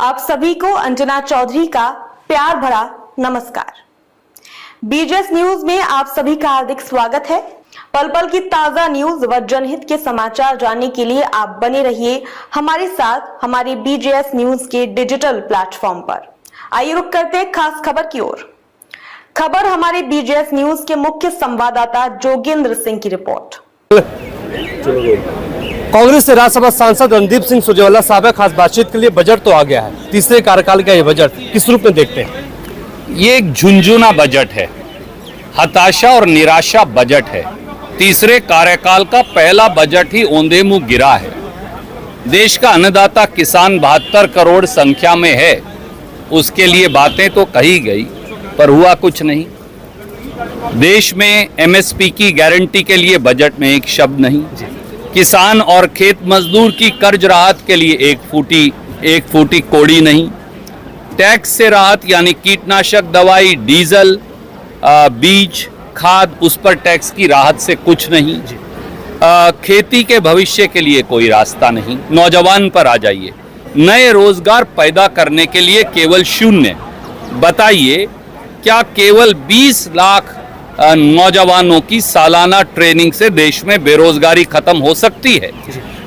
आप सभी को अंजना चौधरी का प्यार भरा नमस्कार। बीजेएस न्यूज में आप सभी का हार्दिक स्वागत है। पल पल की ताजा न्यूज व जनहित के समाचार जानने के लिए आप बने रहिए हमारे साथ हमारी बीजेएस न्यूज के डिजिटल प्लेटफॉर्म पर। आइए रुक करते हैं खास खबर की ओर। खबर हमारे बीजेएस न्यूज के मुख्य संवाददाता जोगेंद्र सिंह की रिपोर्ट। कांग्रेस से राज्यसभा सांसद रणदीप सिंह सुरजेवाला साहब खास बातचीत के लिए बजट तो आ गया है। तीसरे कार्यकाल का ये बजट किस रूप में देखते हैं? ये एक झुंझुना बजट है, हताशा और निराशा बजट है। तीसरे कार्यकाल का पहला बजट ही औंधे मुंह गिरा है। देश का अन्नदाता किसान 72 करोड़ संख्या में है, उसके लिए बातें तो कही गई पर हुआ कुछ नहीं। देश में एमएसपी की गारंटी के लिए बजट में एक शब्द नहीं। किसान और खेत मजदूर की कर्ज राहत के लिए एक फूटी कोड़ी नहीं। टैक्स से राहत यानी कीटनाशक दवाई, डीजल, बीज, खाद, उस पर टैक्स की राहत से कुछ नहीं। खेती के भविष्य के लिए कोई रास्ता नहीं। नौजवान पर आ जाइए, नए रोजगार पैदा करने के लिए केवल शून्य। बताइए, क्या केवल 20 लाख नौजवानों की सालाना ट्रेनिंग से देश में बेरोजगारी खत्म हो सकती है?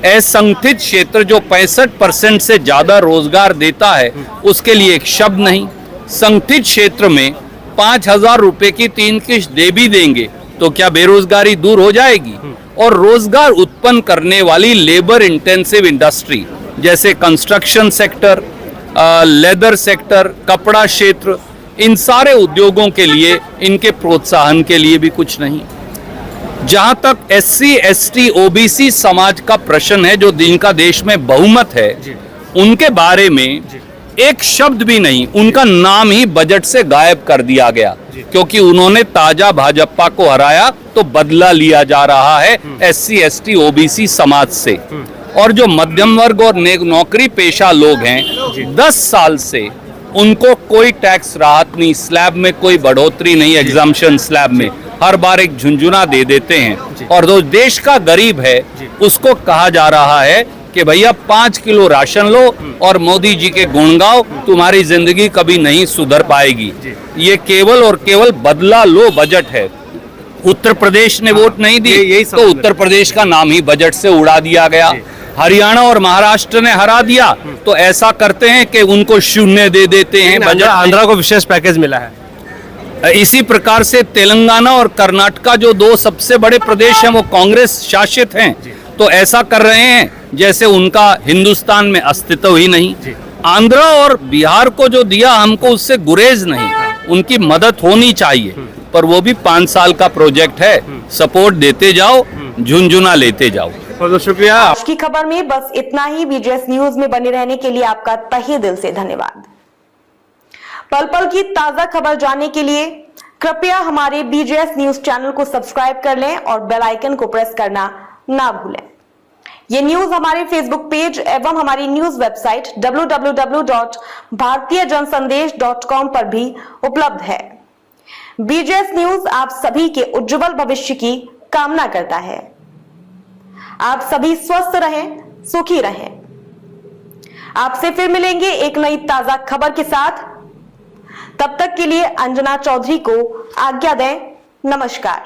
असंगठित क्षेत्र जो 65% से ज्यादा रोजगार देता है, उसके लिए एक शब्द नहीं। संगठित क्षेत्र में 5,000 रुपए की 3 किश्त दे भी देंगे तो क्या बेरोजगारी दूर हो जाएगी? और रोजगार उत्पन्न करने वाली लेबर इंटेंसिव इंडस्ट्री जैसे कंस्ट्रक्शन सेक्टर, लेदर सेक्टर, कपड़ा क्षेत्र, इन सारे उद्योगों के लिए, इनके प्रोत्साहन के लिए भी कुछ नहीं। जहां तक SC, ST, OBC समाज का प्रश्न है, जो जिनका देश में बहुमत है, उनके बारे में एक शब्द भी नहीं। उनका नाम ही बजट से गायब कर दिया गया, क्योंकि उन्होंने ताजा भाजपा को हराया तो बदला लिया जा रहा है SC, ST, OBC समाज से। और जो मध्यम वर्ग और नौकरी पेशा लोग हैं, 10 साल से उनको कोई टैक्स राहत नहीं, स्लैब में कोई बढ़ोतरी नहीं, एग्जाम्पशन स्लैब में हर बार एक झुंझुना दे देते हैं। और जो देश का गरीब है, उसको कहा जा रहा है कि भैया 5 किलो राशन लो और मोदी जी के गुण गाओ, तुम्हारी जिंदगी कभी नहीं सुधर पाएगी। ये केवल और केवल बदला लो बजट है। उत्तर प्रदेश ने वोट नहीं दी तो उत्तर प्रदेश का नाम ही बजट से उड़ा दिया गया। हरियाणा और महाराष्ट्र ने हरा दिया तो ऐसा करते हैं कि उनको शून्य दे देते हैं। बजट आंध्रा को विशेष पैकेज मिला है। इसी प्रकार से तेलंगाना और कर्नाटका, जो 2 सबसे बड़े प्रदेश हैं, वो कांग्रेस शासित हैं, तो ऐसा कर रहे हैं जैसे उनका हिंदुस्तान में अस्तित्व ही नहीं। आंध्रा और बिहार को जो दिया, हमको उससे गुरेज नहीं, उनकी मदद होनी चाहिए, पर वो भी 5 साल का प्रोजेक्ट है। सपोर्ट देते जाओ, झुंझुना लेते जाओ। बहुत शुक्रिया। आज की खबर में बस इतना ही। बीजेएस न्यूज में बने रहने के लिए आपका तहे दिल से धन्यवाद। पल पल की ताजा खबर जानने के लिए कृपया हमारे बीजेएस न्यूज चैनल को सब्सक्राइब कर लें और बेल आइकन को प्रेस करना ना भूलें। ये न्यूज हमारे फेसबुक पेज एवं हमारी न्यूज वेबसाइट www.bhartiyajansandesh.com पर भी उपलब्ध है। बीजेएस न्यूज आप सभी के उज्जवल भविष्य की कामना करता है। आप सभी स्वस्थ रहें, सुखी रहें। आपसे फिर मिलेंगे एक नई ताजा खबर के साथ। तब तक के लिए अंजना चौधरी को आज्ञा दें। नमस्कार।